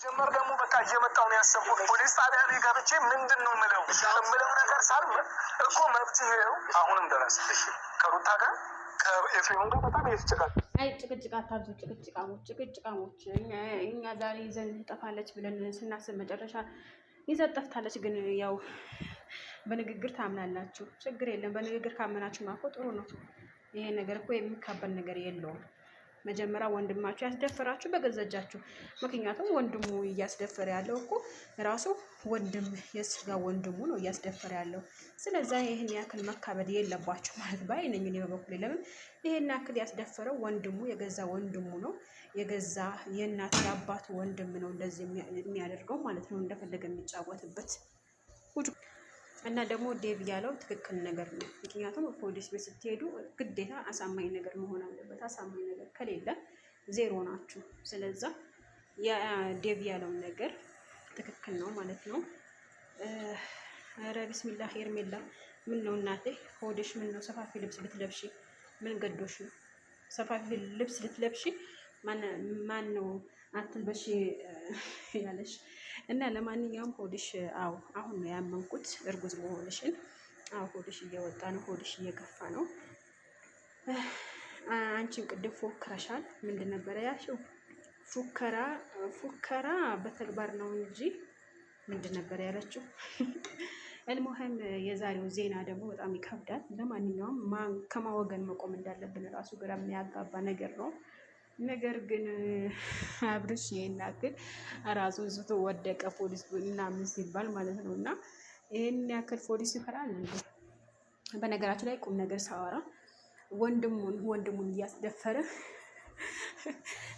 ጀመር ደግሞ በቃ እየመጣው ነው ያሰብኩት ፖሊስ ጣቢያ ላይ ገብቼ ምንድነው ምለው ነገር ሳል እኮ መብት ነው አሁንም ድረስ ከሩታ ጋር ከኤፍሬም ጋር በጣም እየተጨቃጨ አይ ጭቅጭቅ አታብዙ ጭቅጭቃሞች እኛ ዛሬ ይዘን ጠፋለች ብለን ስናስብ መጨረሻ ይዘን ጠፍታለች ግን ያው በንግግር ታምናላችሁ ችግር የለም በንግግር ካመናችሁ ማኮ ጥሩ ነው ይሄ ነገር እኮ የሚካበል ነገር የለውም መጀመሪያ ወንድማችሁ ያስደፈራችሁ በገዘጃችሁ ምክንያቱም ወንድሙ እያስደፈረ ያለው እኮ ራሱ ወንድም የስጋ ወንድሙ ነው እያስደፈረ ያለው ስለዚህ ይሄን ያክል መካበድ የለባችሁ ማለት ባይነኝ ነው በበኩሌ ለምን ይሄን ያክል ያስደፈረው ወንድሙ የገዛ ወንድሙ ነው የገዛ የእናት የአባት ወንድም ነው እንደዚህ የሚያደርገው ማለት ነው እንደፈለገ የሚጫወትበት እና ደግሞ ዴቭ ያለው ትክክል ነገር ነው ምክንያቱም ፖሊስ ቤት ስትሄዱ ግዴታ አሳማኝ ነገር መሆን አለበት አሳማኝ ነገር ከሌለ ዜሮ ናችሁ ስለዚህ ያ ዴቭ ያለው ነገር ትክክል ነው ማለት ነው ኧረ ቢስሚላህ ሄርሜላ ምን ነው እናቴ ሆድሽ ምን ነው ሰፋፊ ልብስ ልትለብሺ ምን ገዶሽ ነው ሰፋፊ ልብስ ልትለብሺ ማን ነው አትልበሺ ያለሽ እና ለማንኛውም ሆድሽ አው አሁን ነው ያመንኩት እርጉዝ መሆንሽን አው ሆድሽ እየወጣ ነው ሆድሽ እየገፋ ነው አንቺን ቅድም ፎክረሻል ምንድን ነበር ያልሽው ፉከራ በተግባር ነው እንጂ ምንድን ነበር ያለችው المهم የዛሬው ዜና ደግሞ በጣም ይከብዳል ለማንኛውም ከማወገን መቆም እንዳለብን ራሱ ግራ የሚያጋባ ነገር ነው ነገር ግን አብርሽ ይናገር ራሱን ዝቶ ወደቀ ፖሊስ እና ምን ሲባል ማለት ነውና ይሄን ያክል ፖሊስ ይፈራል እንዴ በነገራችን ላይ ቁም ነገር ሳወራ ወንድሙን እያስደፈረ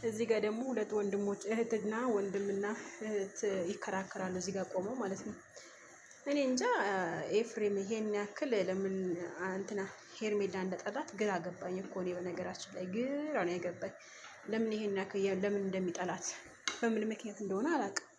እዚህ ጋር ደግሞ ሁለት ወንድሞች እህትና ወንድምና እህት ይከራከራሉ እዚህ ጋር ቆመው ማለት ነው እኔ እንጃ ኤፍሬም ይሄን ያክል ለምን አንተና ሄርሜላ እንደጠላት ግራ ገባኝ እኮ ነው በነገራችን ላይ ግራ ነው የገባኝ ለምን ይሄን ያክል ለምን እንደሚጠላት በምን ምክንያት እንደሆነ አላውቅም